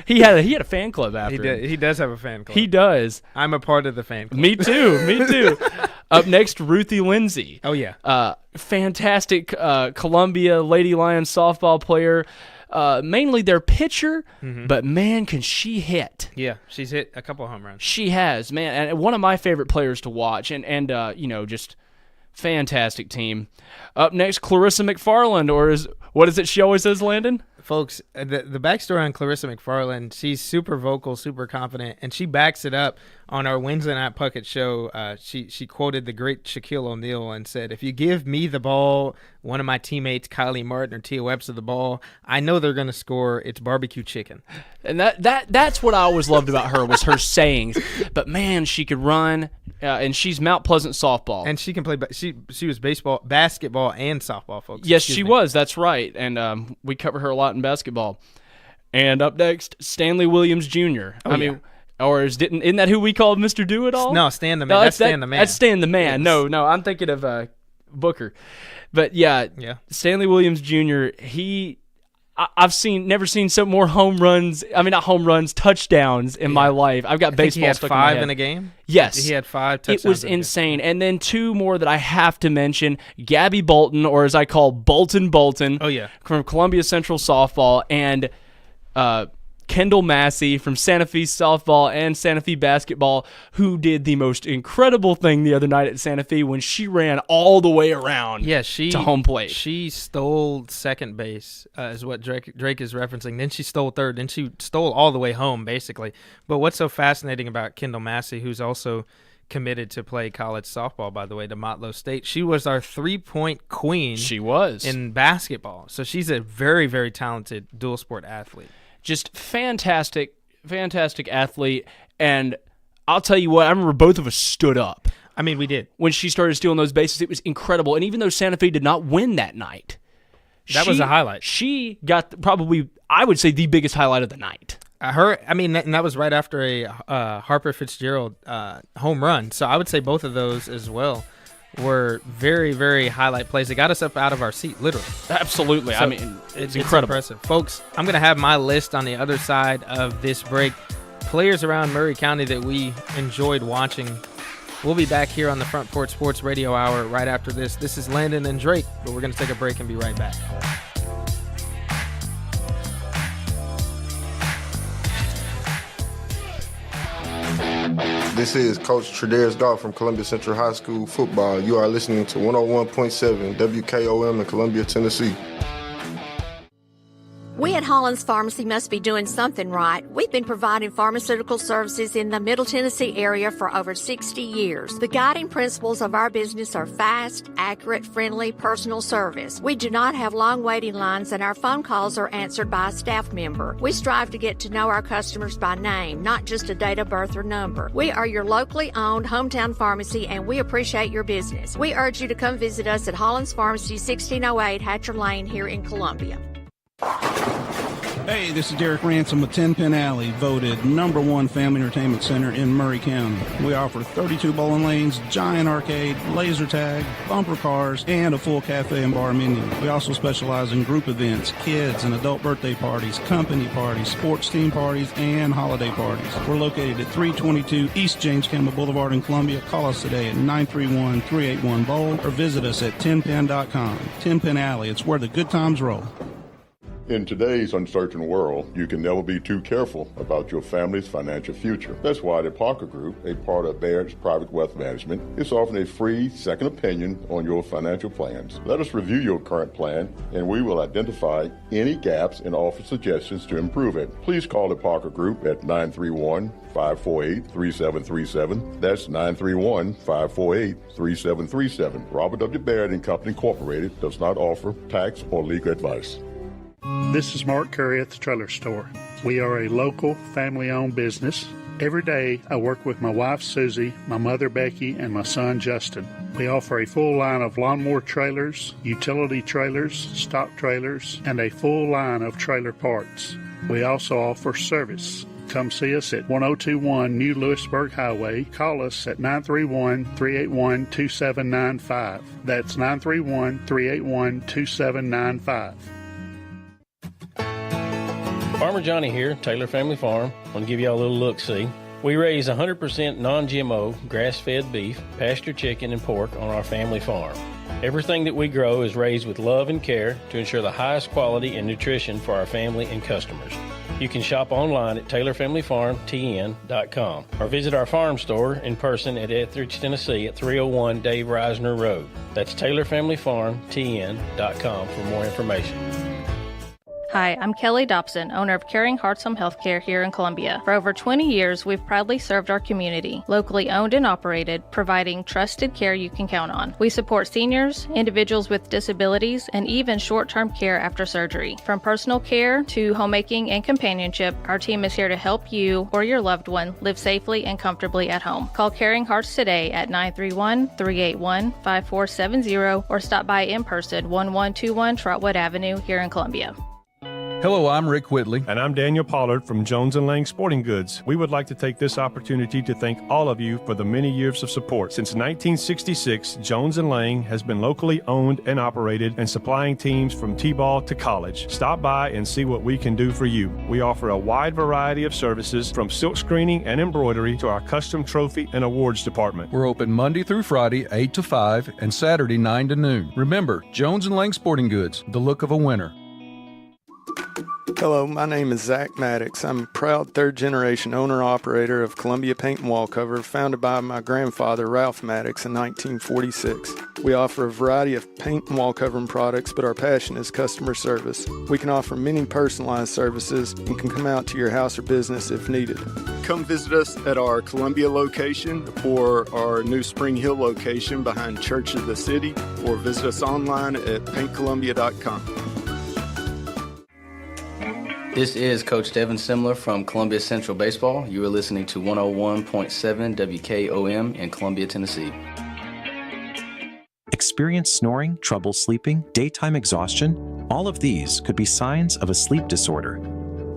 He had a fan club after him. He does have a fan club. He does. I'm a part of the fan club. Me too. Up next, Ruthie Lindsay. Oh yeah, fantastic Columbia Lady Lions softball player. Mainly their pitcher, but man, can she hit. Yeah, she's hit a couple of home runs. She has, man, and one of my favorite players to watch, and just fantastic team. Up next, Clarissa McFarland, or what is it she always says, Landon? Folks, the backstory on Clarissa McFarland, she's super vocal, super confident, and she backs it up on our Wednesday Night Puckett show. She quoted the great Shaquille O'Neal and said, "If you give me the ball, one of my teammates, Kylie Martin or Tia Webster, the ball, I know they're going to score. It's barbecue chicken." And that's what I always loved about her, was her sayings. But man, she could run, and she's Mount Pleasant softball, and she can play. She was basketball, and softball, folks. Yes, she was. That's right, and we covered her a lot in basketball. And up next, Stanley Williams Jr. Or isn't that who we called Mr. Do-It-All? No, Stan the Man. That's Stan the Man. That's Stan the Man. Yes. No, I'm thinking of Booker. But yeah, Stanley Williams Jr. I've never seen so more home runs. I mean, not home runs, touchdowns in my life. I've got baseball. He had stuck 5 in my head. in a game. Yes, he had 5 touchdowns. It was insane. And then 2 more that I have to mention: Gabby Bolton, or as I call Bolton. Oh yeah, from Columbia Central softball, and Kendall Massey from Santa Fe softball and Santa Fe basketball, who did the most incredible thing the other night at Santa Fe when she ran all the way around to home plate. She stole second base, is what Drake is referencing. Then she stole third. Then she stole all the way home, basically. But what's so fascinating about Kendall Massey, who's also committed to play college softball, by the way, to Motlow State, she was our three-point queen. She was. In basketball. So she's a very, very talented dual sport athlete. Just fantastic athlete. And I'll tell you what, I remember both of us stood up. I mean, we did. When she started stealing those bases, it was incredible. And even though Santa Fe did not win that night, that was a highlight. She got probably, I would say, the biggest highlight of the night. And that was right after a Harper Fitzgerald home run. So I would say both of those as well were very, very highlight plays. It got us up out of our seat, literally. Absolutely. So I mean, it's incredible. Impressive. Folks, I'm going to have my list on the other side of this break. Players around Murray County that we enjoyed watching. We'll be back here on the Front Porch Sports Radio Hour right after this. This is Landon and Drake, but we're going to take a break and be right back. This is Coach Tredaris Goff from Columbia Central High School football. You are listening to 101.7 WKOM in Columbia, Tennessee. We at Hollins Pharmacy must be doing something right. We've been providing pharmaceutical services in the Middle Tennessee area for over 60 years. The guiding principles of our business are fast, accurate, friendly, personal service. We do not have long waiting lines, and our phone calls are answered by a staff member. We strive to get to know our customers by name, not just a date of birth or number. We are your locally owned hometown pharmacy, and we appreciate your business. We urge you to come visit us at Hollins Pharmacy, 1608 Hatcher Lane here in Columbia. Hey, this is Derek Ransom with 10 Pin Alley, voted #1 family entertainment center in Murray County. We offer 32 bowling lanes, giant arcade, laser tag, bumper cars, and a full cafe and bar menu. We also specialize in group events, kids and adult birthday parties, company parties, sports team parties, and holiday parties. We're located at 322 East James Campbell Boulevard in Columbia. Call us today at 931-381-BOWL or visit us at 10pin.com. 10 Pin Alley, it's where the good times roll. In today's uncertain world, you can never be too careful about your family's financial future. That's why the Parker Group, a part of Baird's Private Wealth Management, is offering a free second opinion on your financial plans. Let us review your current plan, and we will identify any gaps and offer suggestions to improve it. Please call the Parker Group at 931-548-3737. That's 931-548-3737. Robert W. Baird and Company Incorporated does not offer tax or legal advice. This is Mark Curry at the Trailer Store. We are a local, family-owned business. Every day, I work with my wife, Susie, my mother, Becky, and my son, Justin. We offer a full line of lawnmower trailers, utility trailers, stock trailers, and a full line of trailer parts. We also offer service. Come see us at 1021 New Lewisburg Highway. Call us at 931-381-2795. That's 931-381-2795. Farmer Johnny here, Taylor Family Farm. I want to give y'all a little look-see. We raise 100% non-GMO, grass-fed beef, pasture chicken, and pork on our family farm. Everything that we grow is raised with love and care to ensure the highest quality and nutrition for our family and customers. You can shop online at TaylorFamilyFarmTN.com or visit our farm store in person at Etheridge, Tennessee at 301 Dave Reisner Road. That's TaylorFamilyFarmTN.com for more information. Hi, I'm Kelly Dobson, owner of Caring Hearts Home Healthcare here in Columbia. For over 20 years, we've proudly served our community, locally owned and operated, providing trusted care you can count on. We support seniors, individuals with disabilities, and even short-term care after surgery. From personal care to homemaking and companionship, our team is here to help you or your loved one live safely and comfortably at home. Call Caring Hearts today at 931-381-5470 or stop by in person, 1121 Trotwood Avenue here in Columbia. Hello, I'm Rick Whitley. And I'm Daniel Pollard from Jones & Lang Sporting Goods. We would like to take this opportunity to thank all of you for the many years of support. Since 1966, Jones & Lang has been locally owned and operated and supplying teams from T-ball to college. Stop by and see what we can do for you. We offer a wide variety of services from silk screening and embroidery to our custom trophy and awards department. We're open Monday through Friday, 8 to 5, and Saturday, 9 to noon. Remember, Jones & Lang Sporting Goods, the look of a winner. Hello, my name is Zach Maddox. I'm a proud third-generation owner-operator of Columbia Paint and Wall Cover, founded by my grandfather, Ralph Maddox, in 1946. We offer a variety of paint and wall covering products, but our passion is customer service. We can offer many personalized services and can come out to your house or business if needed. Come visit us at our Columbia location or our new Spring Hill location behind Church of the City, or visit us online at paintcolumbia.com. This is Coach Devin Simler from Columbia Central Baseball. You are listening to 101.7 WKOM in Columbia, Tennessee. Experience snoring, trouble sleeping, daytime exhaustion? All of these could be signs of a sleep disorder.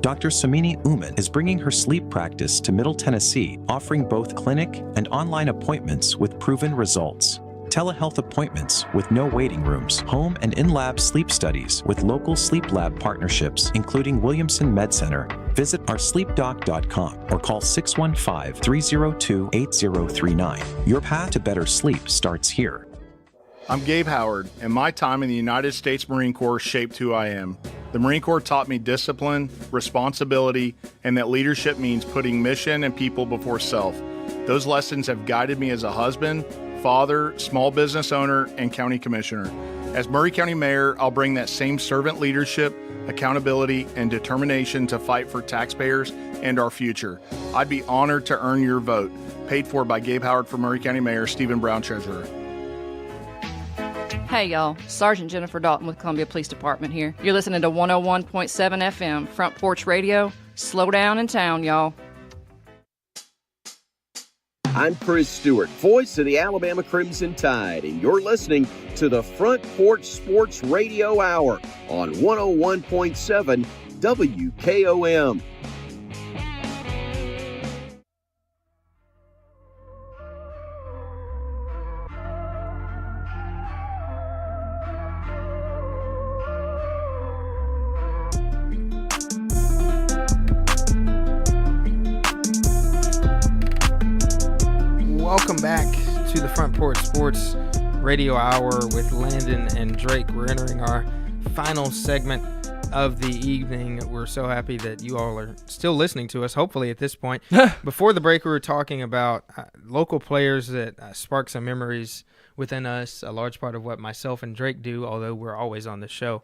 Dr. Samini Uman is bringing her sleep practice to Middle Tennessee, offering both clinic and online appointments with proven results. Telehealth appointments with no waiting rooms, home and in-lab sleep studies with local sleep lab partnerships, including Williamson Med Center. Visit oursleepdoc.com or call 615-302-8039. Your path to better sleep starts here. I'm Gabe Howard, and my time in the United States Marine Corps shaped who I am. The Marine Corps taught me discipline, responsibility, and that leadership means putting mission and people before self. Those lessons have guided me as a husband, father, small business owner, and county commissioner. As Maury County Mayor, I'll bring that same servant leadership, accountability, and determination to fight for taxpayers and our future. I'd be honored to earn your vote. Paid for by Gabe Howard for Maury County Mayor, Stephen Brown, Treasurer. Hey y'all, Sergeant Jennifer Dalton with Columbia Police Department here. You're listening to 101.7 FM, Front Porch Radio. Slow down in town, y'all. I'm Chris Stewart, voice of the Alabama Crimson Tide, and you're listening to the Front Porch Sports Radio Hour on 101.7 WKOM. Welcome back to the Front Porch Sports Radio Hour with Landon and Drake. We're entering our final segment of the evening. We're so happy that you all are still listening to us, hopefully at this point. Before the break, we were talking about local players that spark some memories within us, a large part of what myself and Drake do, although we're always on the show.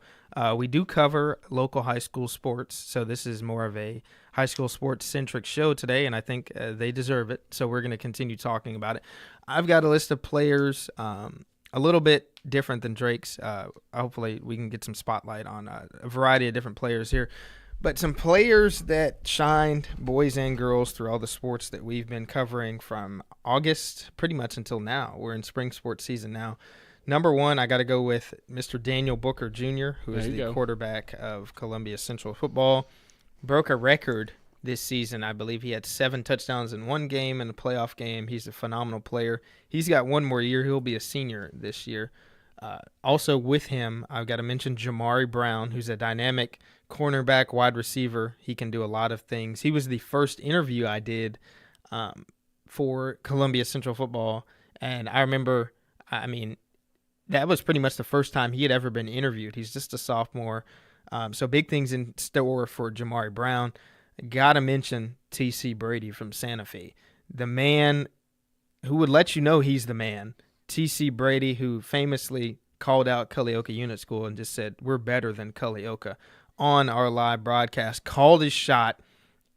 We do cover local high school sports, so this is more of a high school sports-centric show today, and I think they deserve it, so we're going to continue talking about it. I've got a list of players a little bit different than Drake's. Hopefully we can get some spotlight on a variety of different players here, but some players that shined, boys and girls, through all the sports that we've been covering from August pretty much until now. We're in spring sports season now. Number one, I got to go with Mr. Daniel Booker Jr., who is the quarterback of Columbia Central Football. Broke a record this season. I believe he had 7 touchdowns in one game in a playoff game. He's a phenomenal player. He's got one more year. He'll be a senior this year. Also with him, I've got to mention Jamari Brown, who's a dynamic cornerback wide receiver. He can do a lot of things. He was the first interview I did for Columbia Central Football, and I remember, that was pretty much the first time he had ever been interviewed. He's just a sophomore. So big things in store for Jamari Brown. Got to mention T.C. Brady from Santa Fe, the man who would let you know he's the man. T.C. Brady, who famously called out Culleoka Unit School and just said, "We're better than Culleoka," on our live broadcast, called his shot,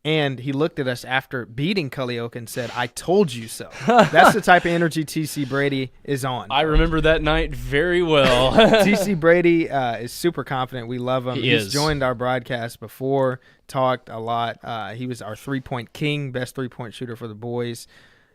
and he looked at us after beating Culleoka and said, "I told you so." That's the type of energy T.C. Brady is on. I remember that night very well. T.C. Brady is super confident. We love him. He's joined our broadcast before, talked a lot. He was our three-point king, best three-point shooter for the boys.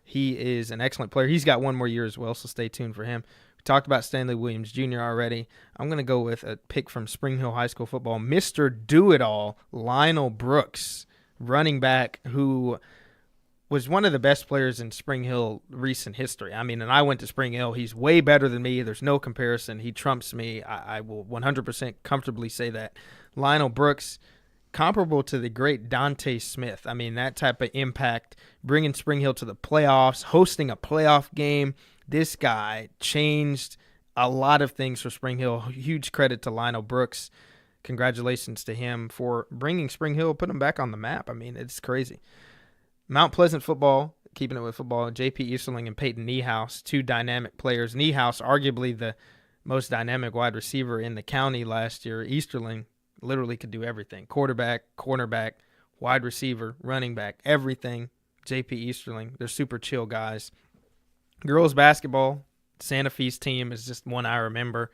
He is an excellent player. He's got one more year as well, so stay tuned for him. We talked about Stanley Williams Jr. already. I'm going to go with a pick from Spring Hill High School football, Mr. Do-It-All, Lionel Brooks, running back who was one of the best players in Spring Hill recent history. And I went to Spring Hill. He's way better than me. There's no comparison. He trumps me. I will 100% comfortably say that. Lionel Brooks, comparable to the great Dante Smith. That type of impact, bringing Spring Hill to the playoffs, hosting a playoff game. This guy changed a lot of things for Spring Hill. Huge credit to Lionel Brooks. congratulations to him for bringing Spring Hill, putting them back on the map. I mean, it's crazy. Mount Pleasant football, keeping it with football, J.P. Easterling and Peyton Niehaus, two dynamic players. Niehaus, arguably the most dynamic wide receiver in the county last year. Easterling literally could do everything. Quarterback, cornerback, wide receiver, running back, everything. J.P. Easterling, they're super chill guys. Girls basketball, Santa Fe's team is just one I remember.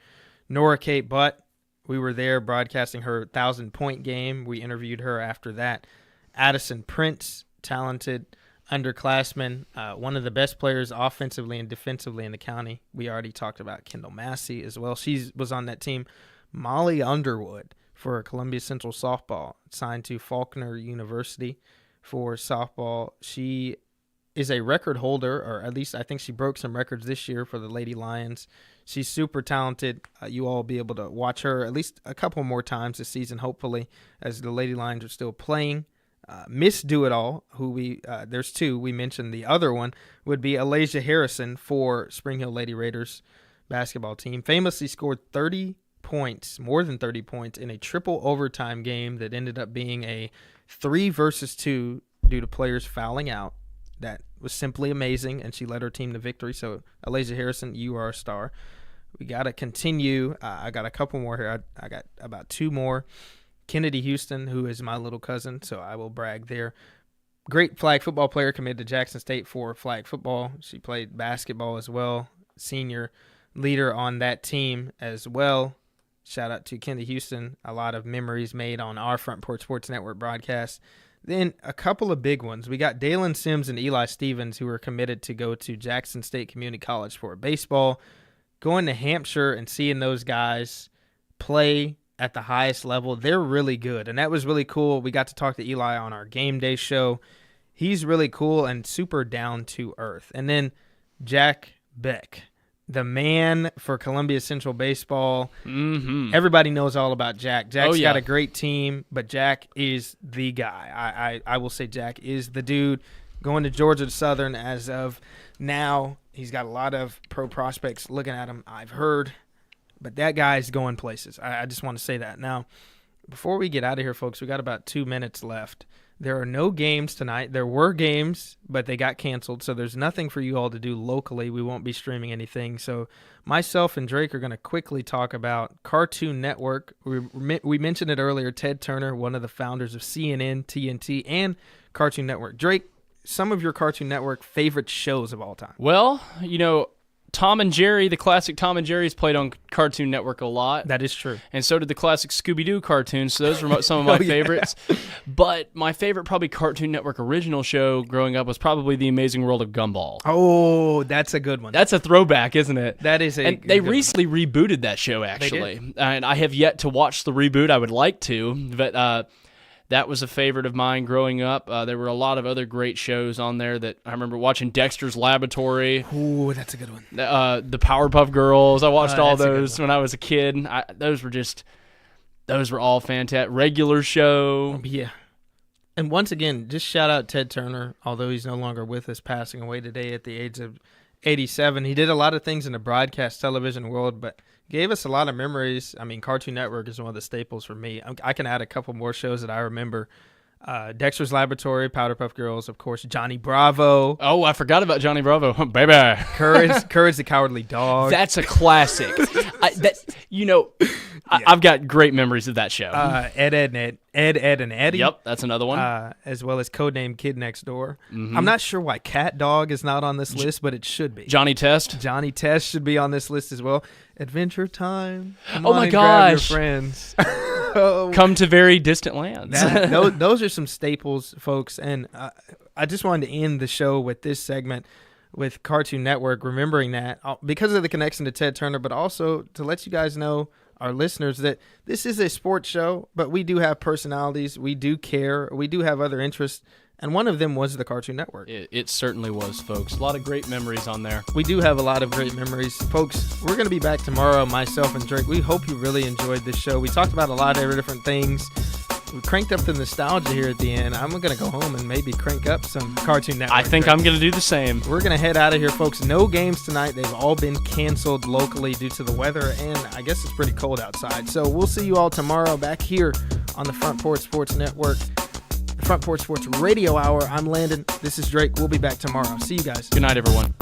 Nora Kate Butt, we were there broadcasting her 1,000-point game. We interviewed her after that. Addison Prince, talented underclassman, one of the best players offensively and defensively in the county. We already talked about Kendall Massey as well. She was on that team. Molly Underwood for Columbia Central softball, signed to Faulkner University for softball. She is a record holder, or at least I think she broke some records this year for the Lady Lions. She's super talented. You all will be able to watch her at least a couple more times this season, hopefully, as the Lady Lions are still playing. Miss Do-It-All, who there's two. We mentioned the other one would be Alasia Harrison for Spring Hill Lady Raiders basketball team. Famously scored 30 points, more than 30 points, in a triple overtime game that ended up being a 3-versus-2 due to players fouling out. That was simply amazing, and she led her team to victory. So, Alasia Harrison, you are a star. We got to continue. I got a couple more here. I got about two more. Kennedy Houston, who is my little cousin, so I will brag there. Great flag football player, committed to Jackson State for flag football. She played basketball as well. Senior leader on that team as well. Shout out to Kennedy Houston. A lot of memories made on our Front Porch Sports Network broadcast. Then a couple of big ones. We got Dalen Sims and Eli Stevens, who are committed to go to Jackson State Community College for baseball. Going to Hampshire and seeing those guys play at the highest level, they're really good. And that was really cool. We got to talk to Eli on our game day show. He's really cool and super down to earth. And then Jack Beck, the man for Columbia Central Baseball. Mm-hmm. Everybody knows all about Jack. Jack's got a great team, but Jack is the guy. I will say Jack is the dude. Going to Georgia Southern as of now. He's got a lot of pro prospects looking at him, I've heard. But that guy's going places. I just want to say that. Now, before we get out of here, folks, we got about 2 minutes left. There are no games tonight. There were games, but they got canceled, so there's nothing for you all to do locally. We won't be streaming anything. So myself and Drake are going to quickly talk about Cartoon Network. We mentioned it earlier, Ted Turner, one of the founders of CNN, TNT, and Cartoon Network. Drake, some of your Cartoon Network favorite shows of all time. Well, Tom and Jerry, the classic Tom and Jerry's played on Cartoon Network a lot. That is true. And so did the classic Scooby-Doo cartoons, so those were some of my favorites. But my favorite probably Cartoon Network original show growing up was probably The Amazing World of Gumball. Oh, that's a good one. That's a throwback, isn't it? That is And they recently rebooted that show, actually. They did? And I have yet to watch the reboot. I would like to, but that was a favorite of mine growing up. There were a lot of other great shows on there that I remember watching. Dexter's Laboratory. Ooh, that's a good one. The Powerpuff Girls. I watched all those when I was a kid. Those were all fantastic. Regular Show. Yeah. And once again, just shout out Ted Turner, although he's no longer with us, passing away today at the age of 87. He did a lot of things in the broadcast television world, but gave us a lot of memories. I mean, Cartoon Network is one of the staples for me. I can add a couple more shows that I remember. Dexter's Laboratory, Powerpuff Girls, of course, Johnny Bravo. Oh, I forgot about Johnny Bravo. Baby. Courage the Cowardly Dog. That's a classic. I've got great memories of that show. Ed, Ed, and Eddie. Yep, that's another one. As well as Codename Kid Next Door. Mm-hmm. I'm not sure why Cat Dog is not on this list, but it should be. Johnny Test. Johnny Test should be on this list as well. Adventure Time. Come on, grab your friends. Come to very distant lands. Those are some staples, folks. And I just wanted to end the show with this segment with Cartoon Network, remembering that because of the connection to Ted Turner, but also to let you guys know, our listeners, that this is a sports show, but we do have personalities. We do care. We do have other interests. And one of them was the Cartoon Network. It certainly was, folks. A lot of great memories on there. We do have a lot of great memories. Folks, we're going to be back tomorrow, myself and Drake. We hope you really enjoyed this show. We talked about a lot of different things. We cranked up the nostalgia here at the end. I'm going to go home and maybe crank up some Cartoon Network. I think I'm going to do the same. We're going to head out of here, folks. No games tonight. They've all been canceled locally due to the weather, and I guess it's pretty cold outside. So we'll see you all tomorrow back here on the Front Porch Sports Network, the Front Porch Sports Radio Hour. I'm Landon. This is Drake. We'll be back tomorrow. See you guys. Good night, everyone.